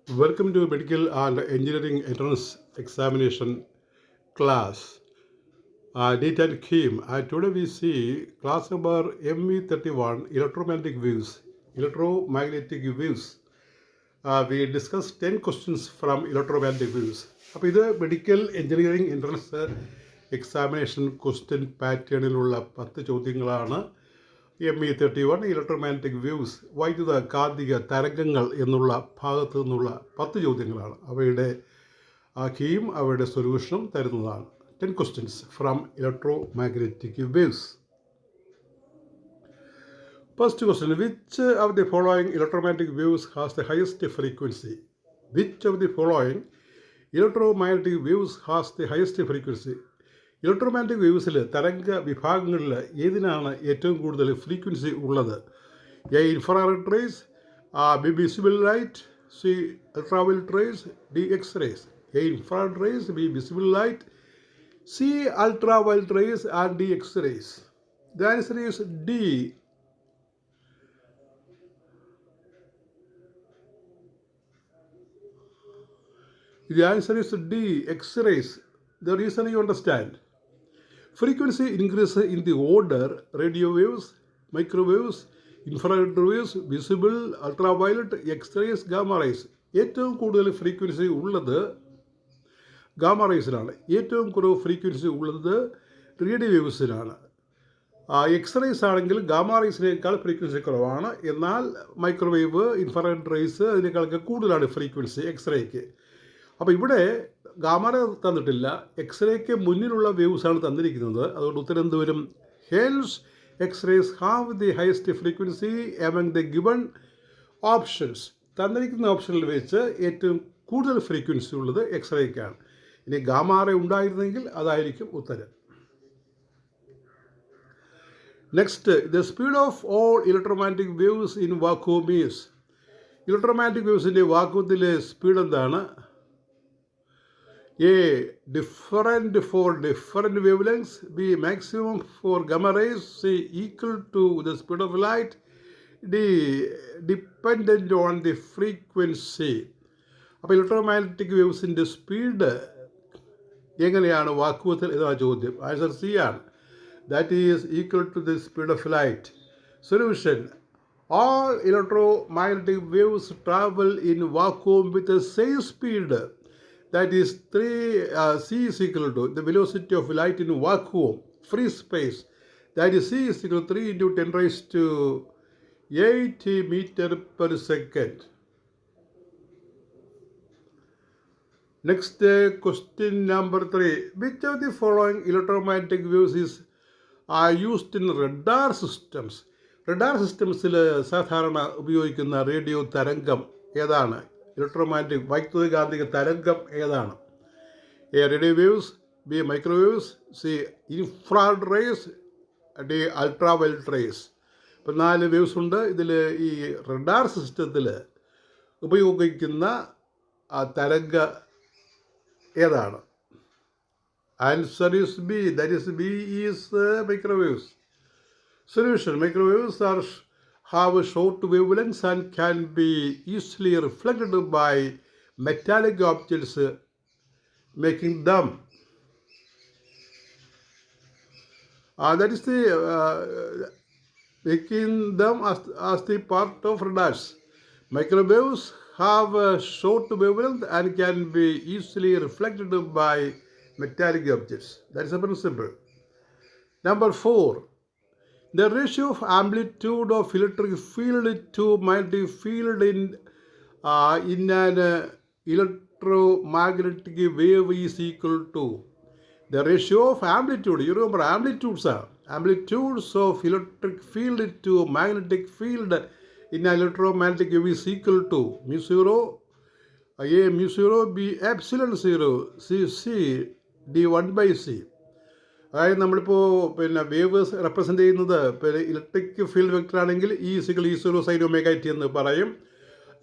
Welcome to Medical and Engineering Entrance Examination class. Neat and Kim. Today we see class number ME31 Electromagnetic Waves. Electromagnetic Waves. We discussed 10 questions from electromagnetic waves. അപ്പോൾ ഇത് medical engineering entrance examination question പാറ്റേണിലുള്ള 10 ചോദ്യങ്ങളാണ്. ME31 electromagnetic waves വൈദ്യുത കാന്തിക തരംഗങ്ങൾ എന്നുള്ള ഭാഗത്തു നിന്നുള്ള 10 ചോദ്യങ്ങളാണ്. അവയുടെ കീയും അവയുടെ സൊല്യൂഷനും തരുന്നതാണ്. 10 questions from electromagnetic waves. First question, which of the following electromagnetic waves has the highest frequency? Which of the following electromagnetic waves has the highest frequency? Electromagnetic വേവ്സിൽ തരംഗ വിഭാഗങ്ങളിൽ ഏതിനാണ് ഏറ്റവും കൂടുതൽ ഫ്രീക്വൻസി ഉള്ളത്? A infrared rays, B visible light, C ultraviolet rays, D X rays. A infrared rays, B visible light, C ultraviolet rays and D X rays. The answer is D. The answer is D, X-rays. The reason you understand. Frequency increase in the order radio waves, microwaves, infrared waves, visible, ultraviolet, X-rays, gamma rays. ഏറ്റവും കൂടുതൽ frequency ഉള്ളത് gamma റേസിലാണ്. ഏറ്റവും കുറവ് frequency ഉള്ളത് radio വേവ്സിലാണ്. X-rays ആണെങ്കിൽ gamma റേസിനേക്കാൾ frequency കുറവാണ്. എന്നാൽ microwave, infrared raise അതിനേക്കാളൊക്കെ കൂടുതലാണ് ഫ്രീക്വൻസി എക്സ്റേക്ക്. അപ്പോൾ ഇവിടെ ഗാമറ തന്നിട്ടില്ല, എക്സ്റേക്ക് മുന്നിലുള്ള വേവ്സാണ് തന്നിരിക്കുന്നത്. അതുകൊണ്ട് ഉത്തരം എന്ത് വരും? Hence X-rays have the highest frequency among the given options. തന്നിരിക്കുന്ന ഓപ്ഷനിൽ വെച്ച് ഏറ്റവും കൂടുതൽ ഫ്രീക്വൻസി ഉള്ളത് എക്സ്റേക്കാണ്. ഇനി ഗാമാറ ഉണ്ടായിരുന്നെങ്കിൽ അതായിരിക്കും ഉത്തരം. Next, the speed of all electromagnetic waves in vacuum is. Electromagnetic വേവ്സിൻ്റെ വാക്വത്തിലെ സ്പീഡ് എന്താണ്? A, different for different wavelengths. B, maximum for gamma rays. C, equal to the speed of light. D, dependent on the frequency. അപ്പോൾ electromagnetic വേവ്സിൻ്റെ speed എങ്ങനെയാണ് വാക്വത്തിൽ ഇതാണ് ചോദ്യം. Answer C ആണ്. That is equal to the speed of light. Solution, all electromagnetic waves travel in vacuum with the same speed. That is C is equal to the velocity of light in vacuum, free space. That is C is equal to 3 into 10 raised to 8 meter per second. Next question number 3. Which of the following electromagnetic waves are used in radar systems? Radar systems-ൽ സാധാരണ ഉപയോഗിക്കുന്ന radio തരംഗം ഏതാണ്? Electromagnetic വൈദ്യുതകാന്തിക തരംഗം ഏതാണ്? A, radio waves, B, microwaves, C, infrared raise, D, ultraviolet raise. ഇപ്പം 4 waves ഉണ്ട്. ഇതിൽ ഈ റഡാർ സിസ്റ്റത്തിൽ ഉപയോഗിക്കുന്ന തരംഗ ഏതാണ്? Answer is B. That is B is microwaves. Solution, microwaves have short wavelengths and can be easily reflected by metallic objects, making them as the part of radars. Microwaves have a short wavelength and can be easily reflected by metallic objects. That is a principle. Number 4. The ratio of amplitude of electric field to magnetic field in an electromagnetic wave is equal to. The ratio of amplitude, you remember amplitudes of electric field to magnetic field in an electromagnetic wave is equal to mu 0, A mu 0, B epsilon 0, C d 1 by C. അതായത് നമ്മളിപ്പോൾ waves represent ചെയ്യുന്നത് electric field vector ആണെങ്കിൽ E = E0 sin omega t എന്ന് പറയും.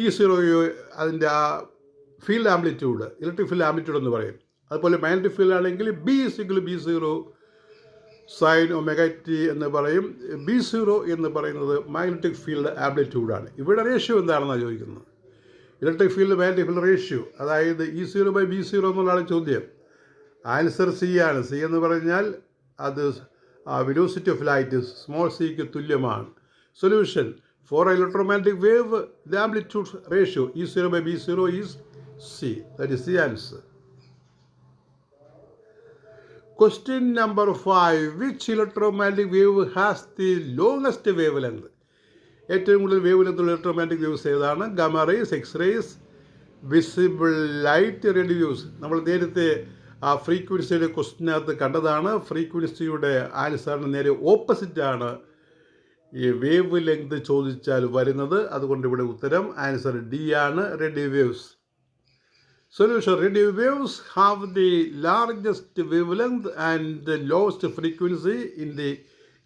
E0 അതിൻ്റെ ആ field amplitude, electric field amplitude എന്ന് പറയും. അതുപോലെ മാഗ്നറ്റിക് ഫീൽഡ് ആണെങ്കിൽ B = B0 sin omega t എന്ന് പറയും. B0 എന്ന് പറയുന്നത് മാഗ്നറ്റിക് ഫീൽഡ് ആംപ്ലിറ്റ്യൂഡാണ്. ഇവിടെ റേഷ്യോ എന്താണെന്നാണ് ചോദിക്കുന്നത്. Electric field magnetic field ratio, അതായത് E0/B0 എന്നുള്ളതാണ് ചോദ്യം. ആൻസർ സി ആണ്. സി എന്ന് പറഞ്ഞാൽ അത് വെലോസിറ്റി ഓഫ് ലൈറ്റ് സ്മോൾ സിക്ക് തുല്യമാണ്. Solution for electromagnetic wave the amplitude ratio E0/B0 is C. That is the answer. Question number 5. Which electromagnetic wave has the longest wavelength? ഏറ്റവും കൂടുതൽ വേവ് ലെങ്തുള്ള electromagnetic waves ഏതാണ്? Gamma rays, X rays, visible light, radio waves. നമ്മൾ നേരത്തെ ആ ഫ്രീക്വൻസിയുടെ ക്വസ്റ്റിനകത്ത് കണ്ടതാണ്. ഫ്രീക്വൻസിയുടെ ആൻസറിന് നേരെ ഓപ്പോസിറ്റാണ് ഈ വേവ് ലെങ്ത് ചോദിച്ചാൽ വരുന്നത്. അതുകൊണ്ട് ഇവിടെ ഉത്തരം ആൻസർ ഡി ആണ്, radio waves. Solution: radio waves have the largest wavelength and the lowest frequency in the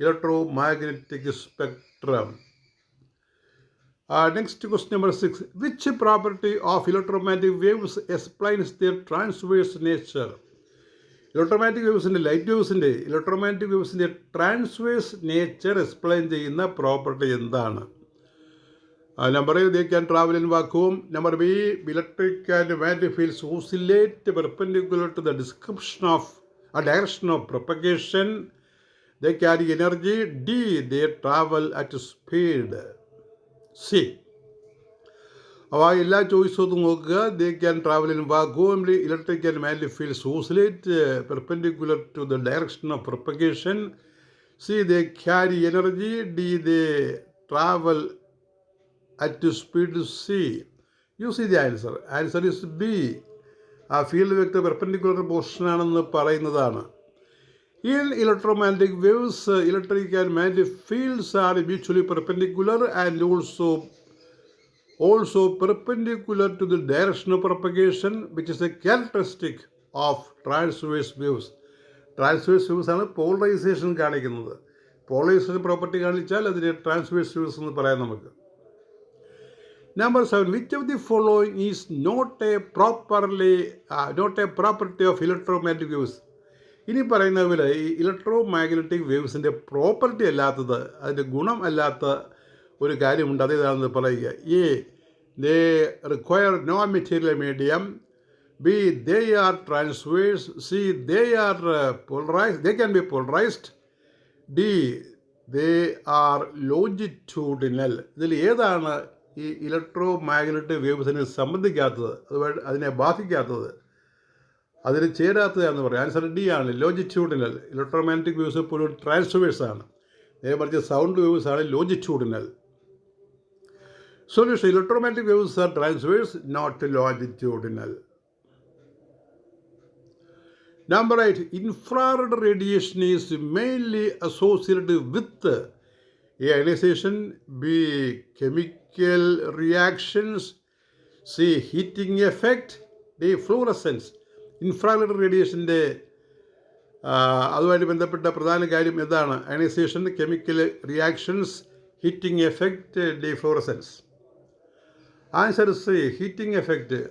electromagnetic spectrum. Next question number 6. Which property of electromagnetic waves explains their transverse nature? Electromagnetic വേവ്സിൻ്റെ electromagnetic വേവ്സിൻ്റെ transverse nature explain ചെയ്യുന്ന property എന്താണ്? Number A, they can travel in vacuum. Number B, electric and magnetic fields oscillate perpendicular to the direction of propagation. They carry energy. D, they travel at speed. C. അപ്പോൾ എല്ലാ ചോയ്സും നോക്കുക. They can travel in vacuum. Electric and magnetic fields oscillate perpendicular to the direction of propagation. C, they carry energy. D, they travel at speed. C. You see the answer. Answer is B. ആ field vector perpendicular portion ആണെന്ന് പറയുന്നതാണ്. In electromagnetic waves, electric and magnetic fields are mutually perpendicular and also perpendicular to the direction of propagation, which is a characteristic of transverse waves. Transverse waves ആണ് polarisation കാണിക്കുന്നത്. Polarisation property കാണിച്ചാൽ അതിനെ transverse waves എന്ന് പറയാം നമുക്ക്. Number 7. Which of the following is not a property of electromagnetic waves? ഇനി പറയുന്ന പോലെ ഈ ഇലക്ട്രോ മാഗ്നറ്റിക് വേവ്സിൻ്റെ പ്രോപ്പർട്ടി അല്ലാത്തത്, അതിൻ്റെ ഗുണം അല്ലാത്ത ഒരു കാര്യമുണ്ട്. അതേതാണെന്ന് പറയുക. A, they require no material medium. B, they are transverse. C, they are polarised, they can be polarised. D, they are longitudinal. ഇതിൽ ഏതാണ് ഈ ഇലക്ട്രോ മാഗ്നറ്റിക് വേവ്സിനെ സംബന്ധിക്കാത്തത്, അതുപോലെ അതിനെ ബാധിക്കാത്തത്, അതിന് ചേരാത്തതാണെന്ന് പറയാം? ആൻസർ ഡി ആണ്, ലോഞ്ചിറ്റ്യൂഡിനൽ. ഇലക്ട്രോമാഗ്നറ്റിക് വേവ്സ് എപ്പോഴും ട്രാൻസ്വേഴ്സ് ആണ്, നേരെ മറിച്ച് സൗണ്ട് വേവ്സ് ആണ് longitudinal. Solution: electromagnetic waves are transverse, not longitudinal. Number 8. Infrared radiation is mainly associated with A, ionization. B, chemical reactions. C, heating effect. D, fluorescence. Infrared റേഡിയേഷൻ്റെ അതുമായിട്ട് ബന്ധപ്പെട്ട പ്രധാന കാര്യം എന്താണ്? Ionization, chemical reactions, heating effect, D, fluorescence. Answer C, heating effect.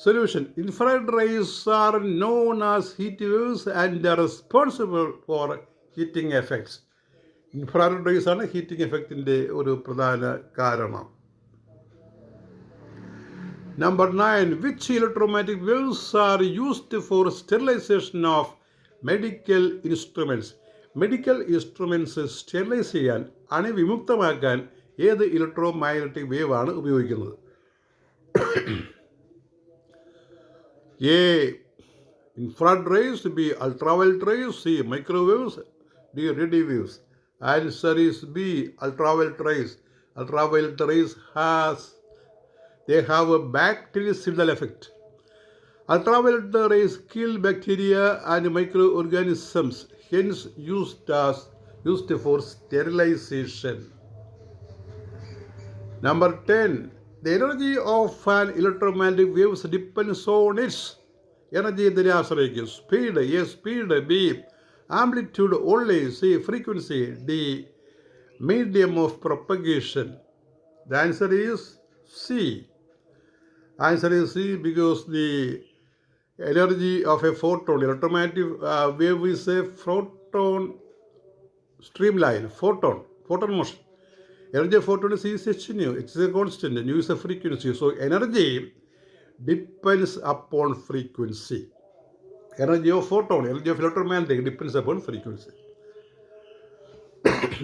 Solution: infrared rays are known as heat waves and are responsible for heating effects. Infrared raise ആണ് heating എഫക്റ്റിൻ്റെ ഒരു പ്രധാന കാരണം. Number 9. Which electromagnetic waves are used for sterilization of medical instruments? Medical instruments sterilise ചെയ്യാൻ, അണുവിമുക്തമാക്കാൻ ഏത് electro magnetic wave ആണ് ഉപയോഗിക്കുന്നത്? A, infrared rays. B, ultraviolet rays. C, microwaves. D, radio waves. Answer is B, ultraviolet rays. Ultraviolet rays have a bactericidal effect. Ultraviolet rays kill bacteria and microorganisms, hence used for sterilization. Number 10. The energy of an electromagnetic waves depends on its energy എന്തിനെ ആശ്രയിക്കും? Speed. A, speed. B, amplitude only. C, frequency. D, medium of propagation. The answer is C. Answer is C because the energy of a photon, electromagnetic wave is a photon streamline, photon motion. Energy of photon is h nu. X is a constant. Nu is a frequency. So energy depends upon frequency. Energy of photon, energy of electromagnetic depends upon frequency.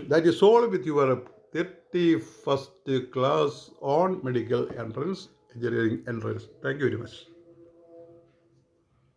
That is all with your 31st class on medical entrance, engineering entrance. Thank you very much.